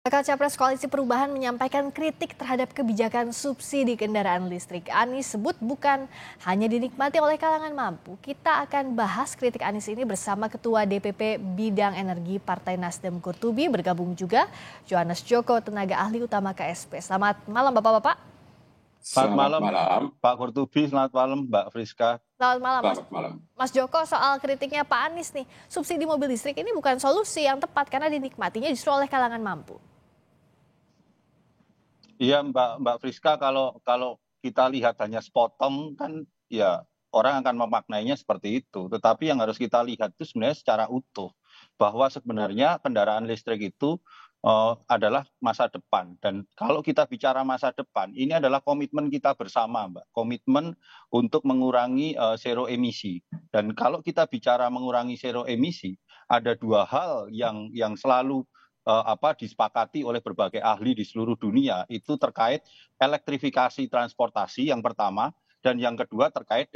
Bakal Capres Koalisi Perubahan menyampaikan kritik terhadap kebijakan subsidi kendaraan listrik. Anies sebut bukan hanya dinikmati oleh kalangan mampu. Kita akan bahas kritik Anies ini bersama Ketua DPP Bidang Energi Partai Nasdem Qurtubi, bergabung juga Johannes Joko, tenaga ahli utama KSP. Selamat malam Bapak-Bapak. Selamat malam Pak Qurtubi, selamat malam Mbak Friska. Selamat malam Mas Joko, soal kritiknya Pak Anies nih, subsidi mobil listrik ini bukan solusi yang tepat karena dinikmatinya justru oleh kalangan mampu. Iya Mbak Friska, kalau kita lihat hanya sepotong kan ya orang akan memaknainya seperti itu. Tetapi yang harus kita lihat itu sebenarnya secara utuh. Bahwa sebenarnya kendaraan listrik itu adalah masa depan. Dan kalau kita bicara masa depan, ini adalah komitmen kita bersama Mbak. Komitmen untuk mengurangi zero emisi. Dan kalau kita bicara mengurangi zero emisi, ada dua hal yang selalu disepakati oleh berbagai ahli di seluruh dunia, itu terkait elektrifikasi transportasi yang pertama, dan yang kedua terkait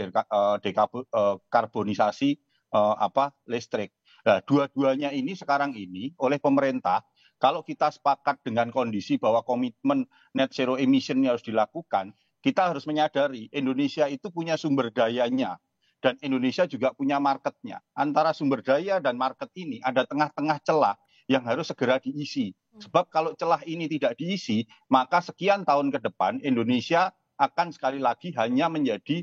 dekarbonisasi listrik. Nah, dua-duanya ini sekarang ini oleh pemerintah, kalau kita sepakat dengan kondisi bahwa komitmen net zero emission harus dilakukan, kita harus menyadari Indonesia itu punya sumber dayanya dan Indonesia juga punya marketnya. Antara sumber daya dan market ini ada tengah-tengah celah yang harus segera diisi. Sebab kalau celah ini tidak diisi, maka sekian tahun ke depan Indonesia akan sekali lagi hanya menjadi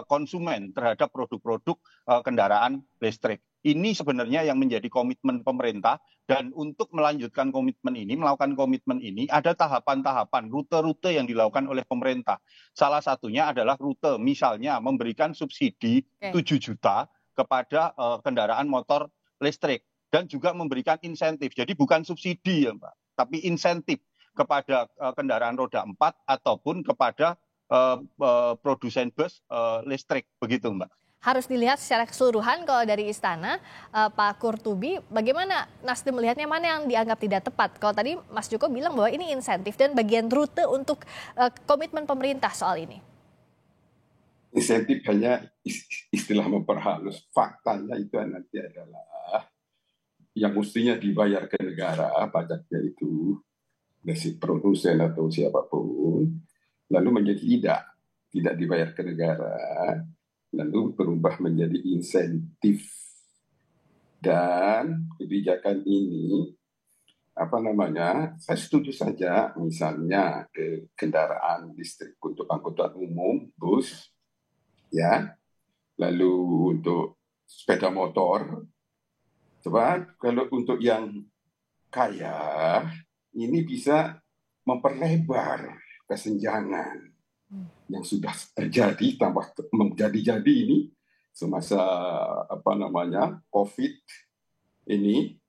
konsumen terhadap produk-produk kendaraan listrik. Ini sebenarnya yang menjadi komitmen pemerintah, dan untuk melanjutkan komitmen ini, melakukan komitmen ini, ada tahapan-tahapan, rute-rute yang dilakukan oleh pemerintah. Salah satunya adalah rute, misalnya memberikan subsidi 7 juta kepada kendaraan motor listrik. Dan juga memberikan insentif. Jadi bukan subsidi ya Mbak, tapi insentif kepada kendaraan roda 4 ataupun kepada produsen bus listrik, begitu Mbak. Harus dilihat secara keseluruhan kalau dari Istana, Pak Qurtubi, bagaimana Nasdem melihatnya, mana yang dianggap tidak tepat? Kalau tadi Mas Joko bilang bahwa ini insentif dan bagian rute untuk komitmen pemerintah soal ini. Insentif hanya istilah memperhalus, faktanya itu nanti adalah yang mestinya dibayar ke negara, pajaknya itu dari produsen atau siapapun, lalu menjadi tidak dibayar ke negara, lalu berubah menjadi insentif. Dan kebijakan ini, saya setuju saja misalnya ke kendaraan listrik untuk angkutan umum, bus, ya, lalu untuk sepeda motor. Sebab kalau untuk yang kaya, ini bisa memperlebar kesenjangan yang sudah terjadi, tambah menjadi-jadi ini semasa COVID ini,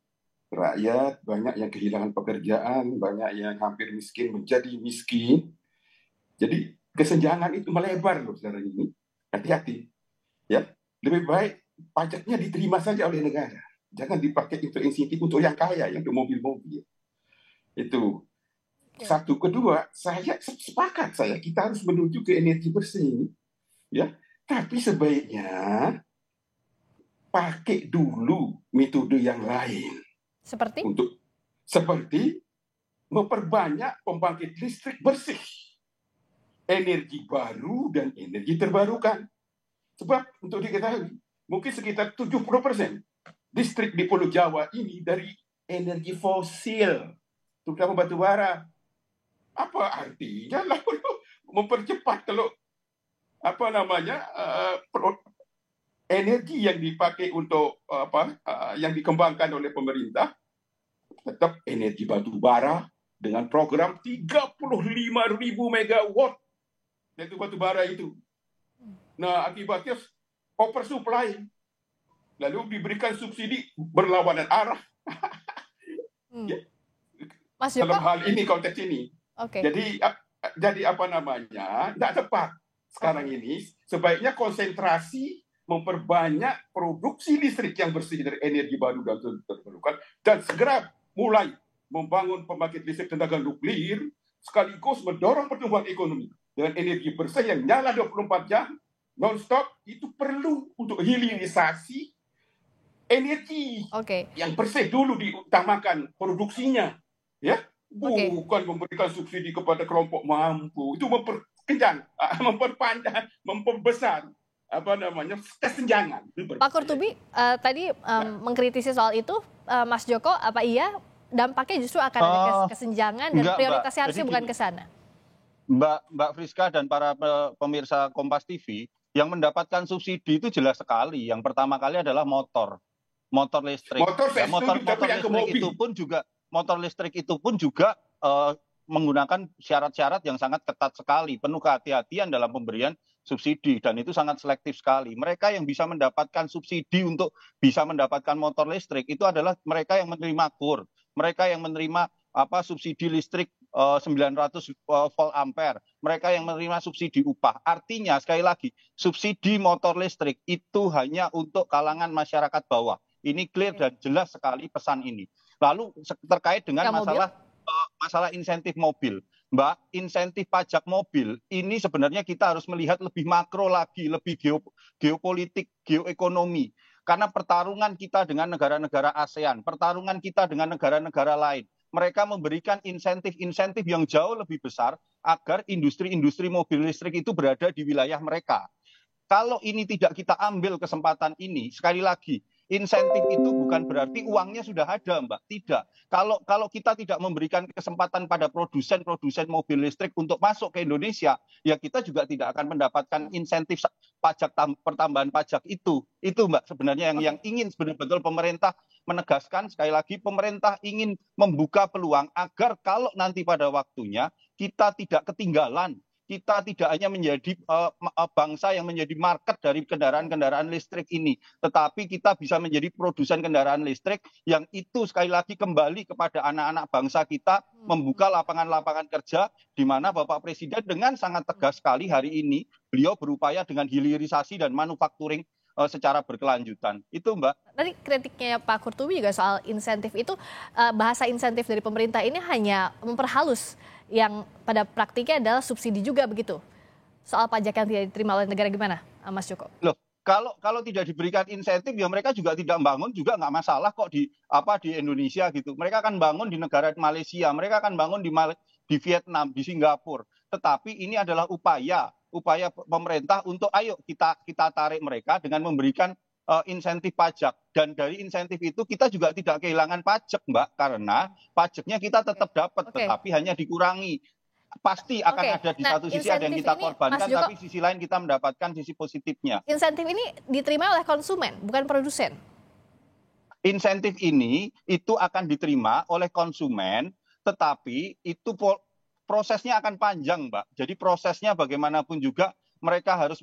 rakyat banyak yang kehilangan pekerjaan, banyak yang hampir miskin menjadi miskin. Jadi kesenjangan itu melebar loh sekarang ini. Hati-hati, ya. Lebih baik pajaknya diterima saja oleh negara. Jangan dipakai untuk insentif untuk yang kaya, yang untuk mobil-mobil. Itu satu. Kedua, saya sepakat kita harus menuju ke energi bersih, ya. Tapi sebaiknya pakai dulu metode yang lain. Seperti memperbanyak pembangkit listrik bersih, energi baru dan energi terbarukan. Sebab untuk diketahui, mungkin sekitar 70% listrik di Pulau Jawa ini dari energi fosil, terutama batu bara. Apa artinya lalu mempercepat kalau energi yang dipakai untuk yang dikembangkan oleh pemerintah tetap energi batu bara dengan program 35.000 megawatt yaitu batu bara itu. Nah, akibatnya oversupply. Lalu diberikan subsidi berlawanan arah. Ya. Mas Joko? Dalam hal ini, konteks ini. Jadi tidak tepat sekarang ini. Sebaiknya konsentrasi memperbanyak produksi listrik yang bersih dari energi baru dan terbarukan, dan segera mulai membangun pembangkit listrik tenaga nuklir, sekaligus mendorong pertumbuhan ekonomi dengan energi bersih yang nyala 24 jam non-stop. Itu perlu untuk hilirisasi energi yang bersih dulu diutamakan produksinya, ya, Oke. bukan memberikan subsidi kepada kelompok mampu. Itu memperpanjang, memperbesar kesenjangan. Pak Kurtubi tadi mengkritisi soal itu, Mas Joko, apa iya dampaknya justru akan ada kesenjangan dan Enggak, Mbak. prioritasnya harusnya Jadi bukan gini, ke sana? Mbak Friska dan para pemirsa Kompas TV, yang mendapatkan subsidi itu jelas sekali. Yang pertama kali adalah motor listrik. Motor saya Ya, setuju, tapi yang ke mobil. motor listrik itu pun juga menggunakan syarat-syarat yang sangat ketat sekali, penuh kehati-hatian dalam pemberian subsidi, dan itu sangat selektif sekali. Mereka yang bisa mendapatkan subsidi untuk bisa mendapatkan motor listrik itu adalah mereka yang menerima KUR, mereka yang menerima subsidi listrik 900 volt ampere, mereka yang menerima subsidi upah. Artinya sekali lagi, subsidi motor listrik itu hanya untuk kalangan masyarakat bawah. Ini clear dan jelas sekali pesan ini. Lalu terkait dengan masalah insentif mobil, Mbak, insentif pajak mobil ini sebenarnya kita harus melihat lebih makro lagi, lebih geopolitik, geoekonomi. Karena pertarungan kita dengan negara-negara ASEAN, pertarungan kita dengan negara-negara lain, mereka memberikan insentif-insentif yang jauh lebih besar agar industri-industri mobil listrik itu berada di wilayah mereka. Kalau ini tidak kita ambil kesempatan ini, sekali lagi, insentif itu bukan berarti uangnya sudah ada, Mbak. Tidak. Kalau kita tidak memberikan kesempatan pada produsen mobil listrik untuk masuk ke Indonesia, ya kita juga tidak akan mendapatkan insentif pertambahan pajak itu. Itu, Mbak, sebenarnya yang ingin betul-betul pemerintah menegaskan. Sekali lagi, pemerintah ingin membuka peluang agar kalau nanti pada waktunya kita tidak ketinggalan. Kita tidak hanya menjadi bangsa yang menjadi market dari kendaraan-kendaraan listrik ini, tetapi kita bisa menjadi produsen kendaraan listrik yang itu sekali lagi kembali kepada anak-anak bangsa kita, membuka lapangan-lapangan kerja, di mana Bapak Presiden dengan sangat tegas sekali hari ini, beliau berupaya dengan hilirisasi dan manufacturing secara berkelanjutan. Itu, Mbak. Tadi kritiknya Pak Kurtubi juga soal insentif itu, bahasa insentif dari pemerintah ini hanya memperhalus yang pada praktiknya adalah subsidi juga begitu. Soal pajak yang tidak diterima oleh negara gimana, Mas Joko? Loh, kalau tidak diberikan insentif ya mereka juga tidak bangun, juga nggak masalah kok di Indonesia gitu. Mereka akan bangun di negara Malaysia, mereka akan bangun di Vietnam, di Singapura. Tetapi ini adalah upaya pemerintah untuk ayo kita tarik mereka dengan memberikan insentif pajak, dan dari insentif itu kita juga tidak kehilangan pajak, Mbak, karena pajaknya kita tetap dapat, tetapi hanya dikurangi. Pasti akan ada di satu sisi ada yang kita korbankan, tapi sisi lain kita mendapatkan sisi positifnya. Insentif ini diterima oleh konsumen, bukan produsen. Insentif ini itu akan diterima oleh konsumen, tetapi itu prosesnya akan panjang, Mbak. Jadi prosesnya bagaimanapun juga mereka harus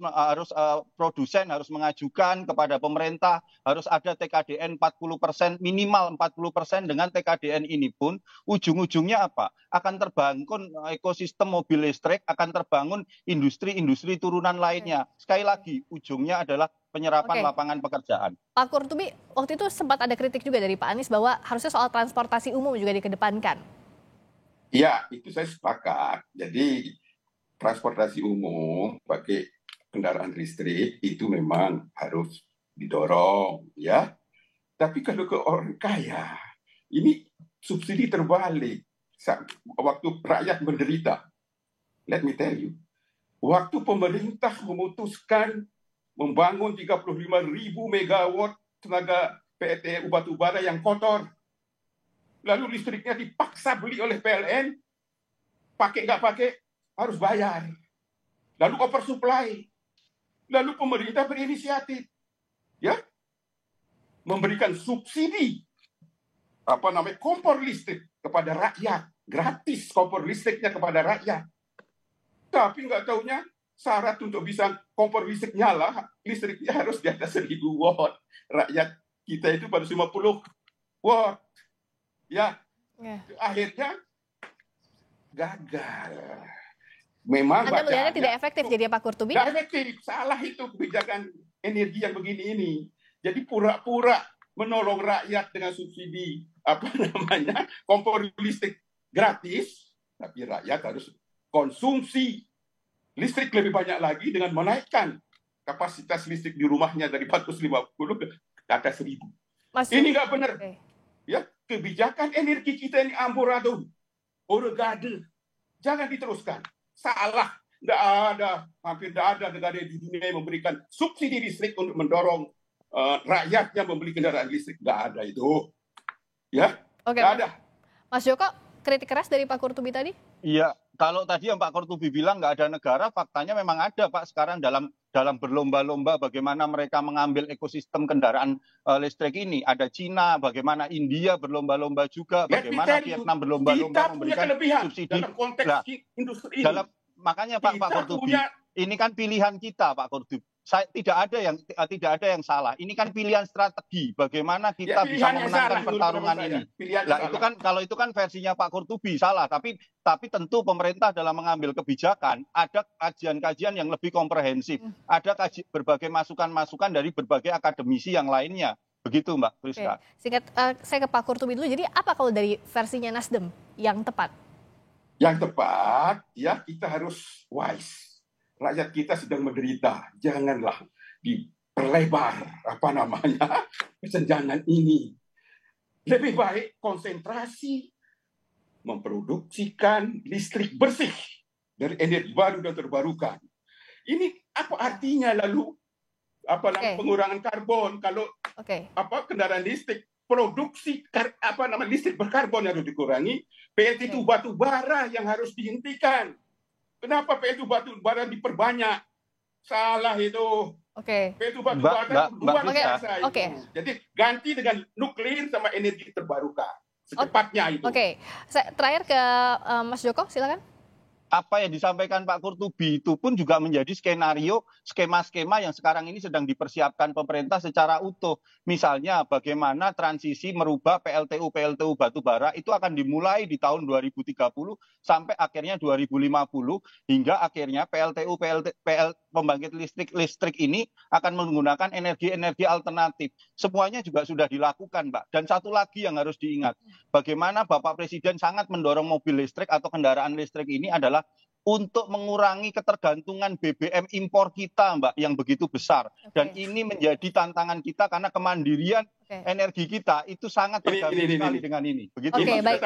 produsen harus mengajukan kepada pemerintah, harus ada TKDN 40%, minimal 40%. Dengan TKDN ini pun ujung-ujungnya apa? Akan terbangun ekosistem mobil listrik, akan terbangun industri-industri turunan lainnya. Sekali lagi, ujungnya adalah penyerapan lapangan pekerjaan. Pak Kurtubi, waktu itu sempat ada kritik juga dari Pak Anies bahwa harusnya soal transportasi umum juga dikedepankan. Ya, itu saya sepakat. Jadi transportasi umum pakai kendaraan listrik itu memang harus didorong, ya. Tapi kalau ke orang kaya, ini subsidi terbalik. Waktu rakyat menderita, let me tell you, waktu pemerintah memutuskan membangun 35.000 megawatt tenaga PLTU batubara yang kotor, lalu listriknya dipaksa beli oleh PLN, pakai nggak pakai, harus bayar. Lalu oversupply. Lalu pemerintah berinisiatif, ya, memberikan subsidi kompor listrik kepada rakyat, gratis kompor listriknya kepada rakyat. Tapi nggak taunya syarat untuk bisa kompor listrik nyala, listriknya harus di atas 1000 watt. Rakyat kita itu baru 50 watt. Ya, akhirnya gagal. Memang Anda melihatnya tidak efektif jadi Pak Kurtubi? Tidak efektif, salah itu kebijakan energi yang begini ini. Jadi pura-pura menolong rakyat dengan subsidi kompor listrik gratis, tapi rakyat harus konsumsi listrik lebih banyak lagi dengan menaikkan kapasitas listrik di rumahnya dari 450 ke atas 1000. Ini nggak benar. Ya, kebijakan energi kita ini amburadul. Orgade. Jangan diteruskan. Salah. Hampir tidak ada negara di dunia yang memberikan subsidi listrik untuk mendorong rakyatnya membeli kendaraan listrik. Nggak ada itu. Ya, Oke, nggak ada. Mas Joko, kritik keras dari Pak Kurtubi tadi? Iya, kalau tadi yang Pak Kurtubi bilang nggak ada negara, faktanya memang ada Pak sekarang dalam berlomba-lomba bagaimana mereka mengambil ekosistem kendaraan listrik ini. Ada Cina, bagaimana India berlomba-lomba juga, bagaimana Vietnam berlomba-lomba memberikan subsidi. Dalam konteks industri ini. Makanya Pak Kurtubi, ini kan pilihan kita Pak Kurtubi. Tidak ada yang salah. Ini kan pilihan strategi. Bagaimana kita bisa memenangkan pertarungan ini. Nah, itu kan versinya Pak Kurtubi salah. Tapi tentu pemerintah dalam mengambil kebijakan ada kajian-kajian yang lebih komprehensif. Ada berbagai masukan-masukan dari berbagai akademisi yang lainnya. Begitu Mbak Priska. Singkat, saya ke Pak Kurtubi dulu. Jadi apa kalau dari versinya Nasdem yang tepat? Yang tepat, ya kita harus wise. Rakyat kita sedang menderita. Janganlah diperlebar kesenjangan ini. Lebih baik konsentrasi memproduksikan listrik bersih dari energi baru dan terbarukan. Ini apa artinya lalu? Pengurangan karbon kalau kendaraan listrik produksi listrik berkarbon yang harus dikurangi, PLTU batu bara yang harus dihentikan. Kenapa PLTU batu bara diperbanyak? Salah itu. PLTU batu bara luar biasa. Jadi ganti dengan nuklir sama energi terbarukan. Secepatnya itu. Terakhir ke Mas Joko, silakan. Apa yang disampaikan Pak Kurtubi itu pun juga menjadi skenario, skema-skema yang sekarang ini sedang dipersiapkan pemerintah secara utuh. Misalnya bagaimana transisi merubah PLTU batubara itu akan dimulai di tahun 2030 sampai akhirnya 2050 hingga akhirnya pembangkit listrik ini akan menggunakan energi alternatif. Semuanya juga sudah dilakukan, Pak. Dan satu lagi yang harus diingat, bagaimana Bapak Presiden sangat mendorong mobil listrik atau kendaraan listrik ini adalah untuk mengurangi ketergantungan BBM impor kita, Mbak, yang begitu besar. Dan ini menjadi tantangan kita karena kemandirian energi kita itu sangat tergantung sekali dengan ini. Begitu, baik.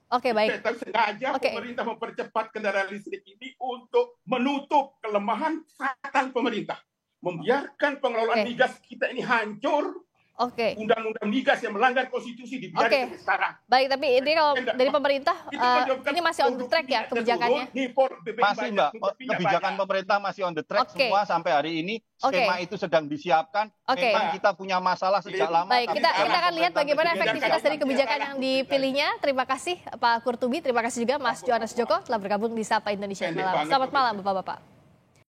Baik. Sengaja pemerintah mempercepat kendaraan listrik ini untuk menutup kelemahan fatal pemerintah. Membiarkan pengelolaan migas kita ini hancur. Undang-undang migas yang melanggar konstitusi dibiarkan sekarang. Baik, tapi ini kalau dari pemerintah ini masih on the track ya kebijakannya? Masih Mbak, kebijakan pemerintah masih on the track semua sampai hari ini. Skema itu sedang disiapkan. Memang kita punya masalah sejak lama. Baik, kita akan lihat bagaimana efektivitas dari kebijakan yang dipilihnya. Terima kasih Pak Kurtubi, terima kasih juga Mas Johannes Joko telah bergabung di Sapa Indonesia Malam. Selamat malam Bapak-Bapak.